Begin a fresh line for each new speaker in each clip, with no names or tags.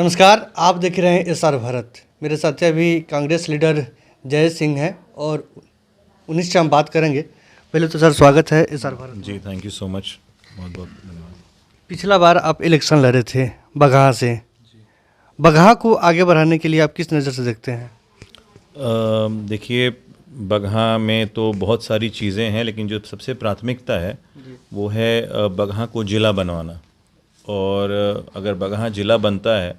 नमस्कार, आप देख रहे हैं एसआर भारत। मेरे साथ अभी कांग्रेस लीडर जय सिंह हैं और उन्हीं से हम बात करेंगे। पहले तो सर स्वागत है एसआर भारत में।
जी थैंक यू सो मच, बहुत बहुत धन्यवाद।
पिछला बार आप इलेक्शन लड़े थे बगहा से। बगहा को आगे बढ़ाने के लिए आप किस नज़र से देखते हैं?
देखिए, बगहा में तो बहुत सारी चीज़ें हैं, लेकिन जो सबसे प्राथमिकता है वो है बगहा को ज़िला बनवाना। और अगर बगहा ज़िला बनता है,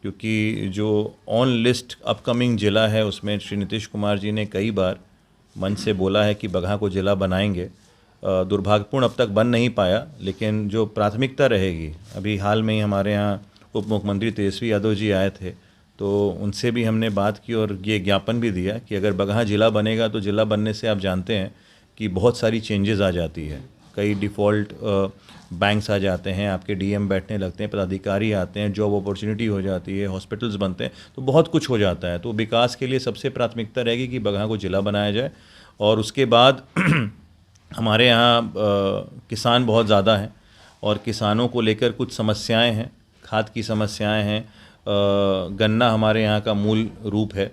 क्योंकि जो ऑन लिस्ट अपकमिंग ज़िला है उसमें श्री नीतीश कुमार जी ने कई बार मंच से बोला है कि बगहा को ज़िला बनाएंगे। दुर्भाग्यपूर्ण अब तक बन नहीं पाया, लेकिन जो प्राथमिकता रहेगी, अभी हाल में ही हमारे यहाँ उप मुख्यमंत्री तेजस्वी यादव जी आए थे, तो उनसे भी हमने बात की और ये ज्ञापन भी दिया कि अगर बगहा ज़िला बनेगा तो ज़िला बनने से आप जानते हैं कि बहुत सारी चेंजेस आ जाती है। कई डिफ़ॉल्ट बैंक्स आ जाते हैं, आपके डीएम बैठने लगते हैं, पदाधिकारी आते हैं, जॉब अपॉर्चुनिटी हो जाती है, हॉस्पिटल्स बनते हैं, तो बहुत कुछ हो जाता है। तो विकास के लिए सबसे प्राथमिकता रहेगी कि बगहा को ज़िला बनाया जाए। और उसके बाद हमारे यहाँ किसान बहुत ज़्यादा हैं और किसानों को लेकर कुछ समस्याएं हैं, खाद की समस्याएं हैं, गन्ना हमारे यहाँ का मूल रूप है,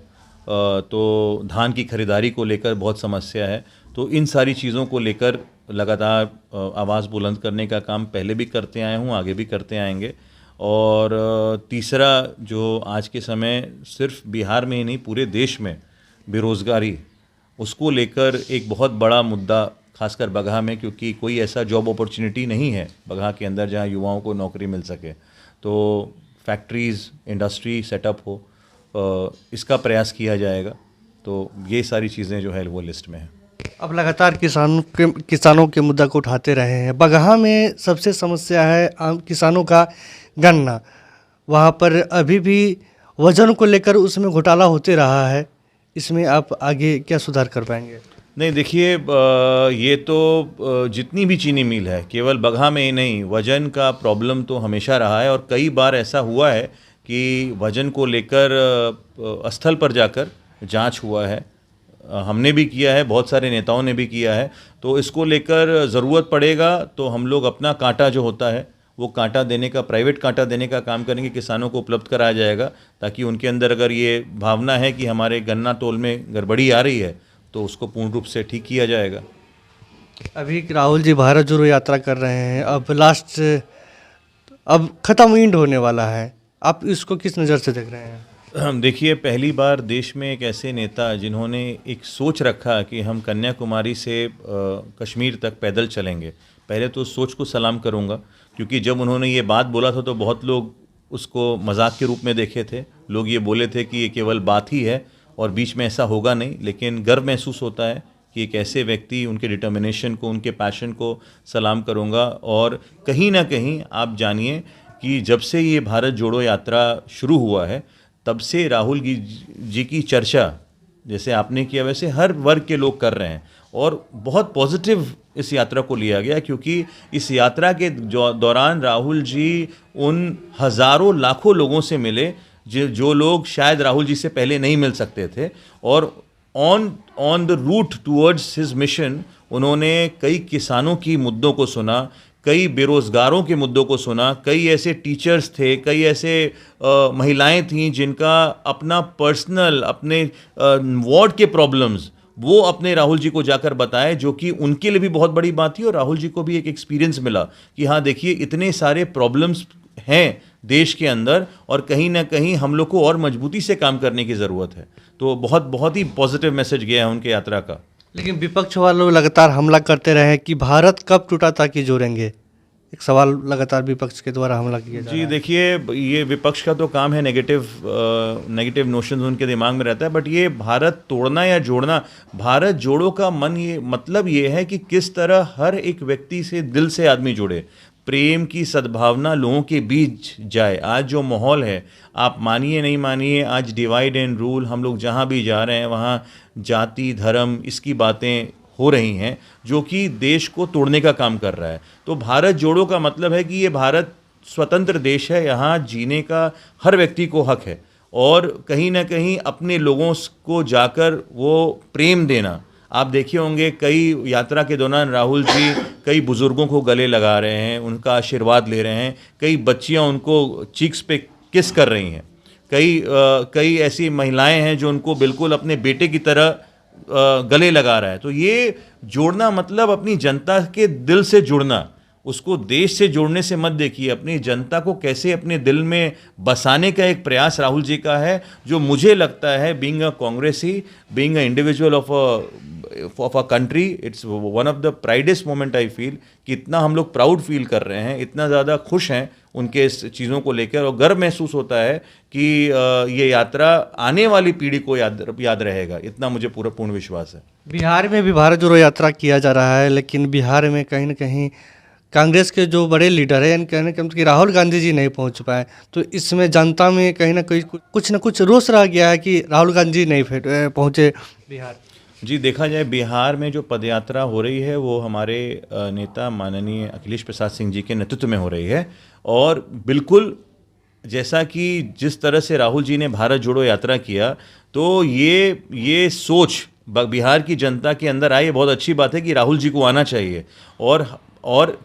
तो धान की खरीदारी को लेकर बहुत समस्या है। तो इन सारी चीज़ों को लेकर लगातार आवाज़ बुलंद करने का काम पहले भी करते आए हूँ, आगे भी करते आएंगे। और तीसरा, जो आज के समय सिर्फ बिहार में ही नहीं पूरे देश में बेरोज़गारी, उसको लेकर एक बहुत बड़ा मुद्दा, खासकर बगहा में, क्योंकि कोई ऐसा जॉब अपॉर्चुनिटी नहीं है बगहा के अंदर जहां युवाओं को नौकरी मिल सके। तो फैक्ट्रीज़, इंडस्ट्री सेटअप हो, इसका प्रयास किया जाएगा। तो ये सारी चीज़ें जो है वो लिस्ट में है।
अब लगातार किसानों के मुद्दा को उठाते रहे हैं। बगहा में सबसे समस्या है आम किसानों का गन्ना। वहाँ पर अभी भी वजन को लेकर उसमें घोटाला होते रहा है। इसमें आप आगे क्या सुधार कर पाएंगे?
नहीं, देखिए, ये तो जितनी भी चीनी मिल है, केवल बगहा में ही नहीं, वज़न का प्रॉब्लम तो हमेशा रहा है। और कई बार ऐसा हुआ है कि वज़न को लेकर स्थल पर जाकर जांच हुआ है, हमने भी किया है, बहुत सारे नेताओं ने भी किया है। तो इसको लेकर ज़रूरत पड़ेगा तो हम लोग अपना कांटा जो होता है वो कांटा देने का, प्राइवेट कांटा देने का काम करेंगे, किसानों को उपलब्ध कराया जाएगा, ताकि उनके अंदर अगर ये भावना है कि हमारे गन्ना तोल में गड़बड़ी आ रही है तो उसको पूर्ण रूप से ठीक किया जाएगा।
अभी राहुल जी भारत जोड़ो यात्रा कर रहे हैं। अब ख़त्म एंड होने वाला है। आप इसको किस नज़र से देख रहे हैं?
देखिए, पहली बार देश में एक ऐसे नेता जिन्होंने एक सोच रखा कि हम कन्याकुमारी से कश्मीर तक पैदल चलेंगे, पहले तो सोच को सलाम करूंगा, क्योंकि जब उन्होंने ये बात बोला था तो बहुत लोग उसको मजाक के रूप में देखे थे। लोग ये बोले थे कि ये केवल बात ही है और बीच में ऐसा होगा नहीं। लेकिन गर्व महसूस होता है कि एक ऐसे व्यक्ति, उनके डिटर्मिनेशन को, उनके पैशन को सलाम करूंगा। और कहीं ना कहीं आप जानिए कि जब से ये भारत जोड़ो यात्रा शुरू हुआ है, तब से राहुल जी की चर्चा जैसे आपने किया वैसे हर वर्ग के लोग कर रहे हैं और बहुत पॉजिटिव इस यात्रा को लिया गया, क्योंकि इस यात्रा के दौरान राहुल जी उन हज़ारों लाखों लोगों से मिले जो लोग शायद राहुल जी से पहले नहीं मिल सकते थे। और on the route towards his mission उन्होंने कई किसानों की मुद्दों को सुना, कई बेरोज़गारों के मुद्दों को सुना, कई ऐसे टीचर्स थे, कई ऐसे महिलाएं थीं जिनका अपना पर्सनल, अपने वार्ड के प्रॉब्लम्स वो अपने राहुल जी को जाकर बताए, जो कि उनके लिए भी बहुत बड़ी बात थी। और राहुल जी को भी एक एक्सपीरियंस मिला कि हाँ देखिए, इतने सारे प्रॉब्लम्स हैं देश के अंदर और कहीं ना कहीं हम लोग को और मजबूती से काम करने की ज़रूरत है। तो बहुत ही पॉजिटिव मैसेज गया है उनके यात्रा का।
लेकिन विपक्ष वालों लगातार हमला करते रहे कि भारत कब टूटा ताकि जोड़ेंगे। एक सवाल लगातार विपक्ष के द्वारा हमला किया जा रहा है।
जी देखिए, ये विपक्ष का तो काम है, नेगेटिव नोशंस उनके दिमाग में रहता है। बट ये भारत तोड़ना या जोड़ना, भारत जोड़ो का मतलब ये है कि किस तरह हर एक व्यक्ति से दिल से आदमी जुड़े, प्रेम की सद्भावना लोगों के बीच जाए। आज जो माहौल है, आप मानिए नहीं मानिए, आज डिवाइड एंड रूल, हम लोग जहाँ भी जा रहे हैं वहाँ जाति धर्म इसकी बातें हो रही हैं, जो कि देश को तोड़ने का काम कर रहा है। तो भारत जोड़ो का मतलब है कि ये भारत स्वतंत्र देश है, यहाँ जीने का हर व्यक्ति को हक है और कहीं ना कहीं अपने लोगों को जाकर वो प्रेम देना। आप देखे होंगे कई यात्रा के दौरान राहुल जी कई बुज़ुर्गों को गले लगा रहे हैं, उनका आशीर्वाद ले रहे हैं, कई बच्चियां उनको चीक्स पे किस कर रही हैं। कई ऐसी महिलाएं हैं जो उनको बिल्कुल अपने बेटे की तरह गले लगा रहा है। तो ये जोड़ना मतलब अपनी जनता के दिल से जुड़ना, उसको देश से जोड़ने से मत देखिए, अपनी जनता को कैसे अपने दिल में बसाने का एक प्रयास राहुल जी का है, जो मुझे लगता है बीइंग अ कांग्रेसी, being a individual of a country, it's one of the proudest moment I feel कि इतना हम लोग प्राउड फील कर रहे हैं, इतना ज़्यादा खुश हैं उनके इस चीज़ों को लेकर, और गर्व महसूस होता है कि ये यात्रा आने वाली पीढ़ी को याद रहेगा, इतना मुझे पूर्ण विश्वास है।
बिहार में भी भारत जोड़ो यात्रा किया जा रहा है, लेकिन बिहार में कहीं ना कहीं कांग्रेस के जो बड़े लीडर हैं, यानी कहने का मतलब कि राहुल गांधी जी नहीं पहुंच पाए, तो इसमें जनता में कहीं ना कहीं कुछ ना कुछ रोष रह गया है कि राहुल गांधी नहीं पहुंचे बिहार।
जी, देखा जाए बिहार में जो पदयात्रा हो रही है वो हमारे नेता माननीय अखिलेश प्रसाद सिंह जी के नेतृत्व में हो रही है, और बिल्कुल जैसा कि जिस तरह से राहुल जी ने भारत जोड़ो यात्रा किया, तो ये सोच बिहार की जनता के अंदर आई। बहुत अच्छी बात है कि राहुल जी को आना चाहिए, और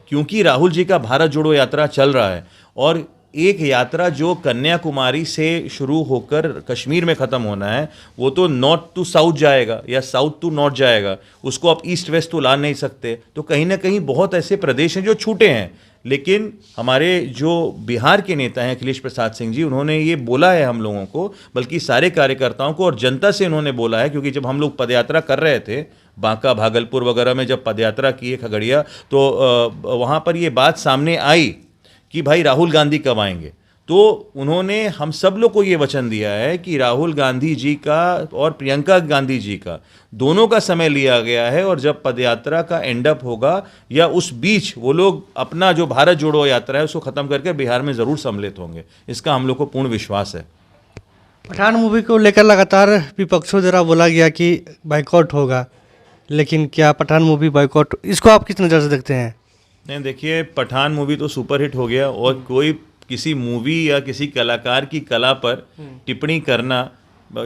क्योंकि राहुल जी का भारत जोड़ो यात्रा चल रहा है, और एक यात्रा जो कन्याकुमारी से शुरू होकर कश्मीर में ख़त्म होना है, वो तो नॉर्थ टू साउथ जाएगा या साउथ टू नॉर्थ जाएगा, उसको आप ईस्ट वेस्ट तो ला नहीं सकते। तो कहीं ना कहीं बहुत ऐसे प्रदेश हैं जो छूटे हैं, लेकिन हमारे जो बिहार के नेता हैं अखिलेश प्रसाद सिंह जी, उन्होंने ये बोला है हम लोगों को, बल्कि सारे कार्यकर्ताओं को और जनता से उन्होंने बोला है, क्योंकि जब हम लोग पदयात्रा कर रहे थे बांका, भागलपुर वगैरह में जब पदयात्रा की है, खगड़िया, तो वहाँ पर ये बात सामने आई कि भाई राहुल गांधी कब आएंगे। तो उन्होंने हम सब लोग को ये वचन दिया है कि राहुल गांधी जी का और प्रियंका गांधी जी का दोनों का समय लिया गया है, और जब पदयात्रा का एंड अप होगा या उस बीच वो लोग अपना जो भारत जोड़ो यात्रा है उसको ख़त्म करके बिहार में ज़रूर सम्मिलित होंगे, इसका हम लोग को पूर्ण विश्वास है।
पठान मूवी को लेकर लगातार विपक्षों द्वारा बोला गया कि बाइकआउट होगा, लेकिन क्या पठान मूवी बाइकआउट, इसको आप किस नज़र से देखते हैं?
नहीं, देखिए, पठान मूवी तो सुपर हिट हो गया, और कोई किसी मूवी या किसी कलाकार की कला पर टिप्पणी करना,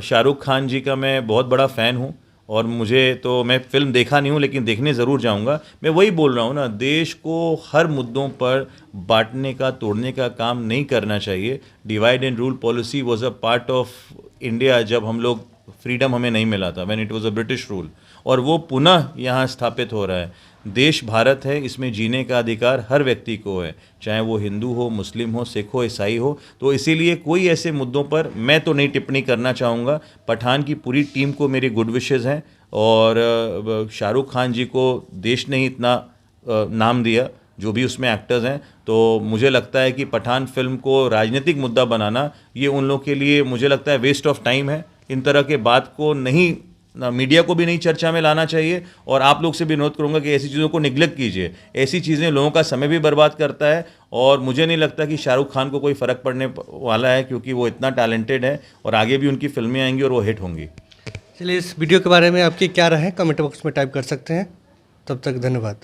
शाहरुख खान जी का मैं बहुत बड़ा फ़ैन हूँ, और मुझे तो, मैं फिल्म देखा नहीं हूँ लेकिन देखने ज़रूर जाऊँगा। मैं वही बोल रहा हूँ ना, देश को हर मुद्दों पर बांटने का, तोड़ने का काम नहीं करना चाहिए। Divide and rule policy was a part of India जब हम लोग, फ्रीडम हमें नहीं मिला था, when it was a British rule, और वो पुनः यहाँ स्थापित हो रहा है। देश भारत है, इसमें जीने का अधिकार हर व्यक्ति को है, चाहे वो हिंदू हो, मुस्लिम हो, सिख हो, ईसाई हो। तो इसीलिए कोई ऐसे मुद्दों पर मैं तो नहीं टिप्पणी करना चाहूँगा। पठान की पूरी टीम को मेरी गुड विशेज़ हैं, और शाहरुख खान जी को देश ने ही इतना नाम दिया, जो भी उसमें एक्टर्स हैं, तो मुझे लगता है कि पठान फिल्म को राजनीतिक मुद्दा बनाना, ये उन लोगों के लिए मुझे लगता है वेस्ट ऑफ टाइम है। इन तरह के बात को नहीं, मीडिया को भी नहीं चर्चा में लाना चाहिए, और आप लोग से भी अनुरोध करूंगा कि ऐसी चीज़ों को निगलेक्ट कीजिए। ऐसी चीज़ें लोगों का समय भी बर्बाद करता है, और मुझे नहीं लगता कि शाहरुख खान को कोई फ़र्क पड़ने वाला है, क्योंकि वो इतना टैलेंटेड है, और आगे भी उनकी फिल्में आएंगी और वो हिट होंगी।
चलिए, इस वीडियो के बारे में आपकी क्या राय है कमेंट बॉक्स में टाइप कर सकते हैं। तब तक धन्यवाद।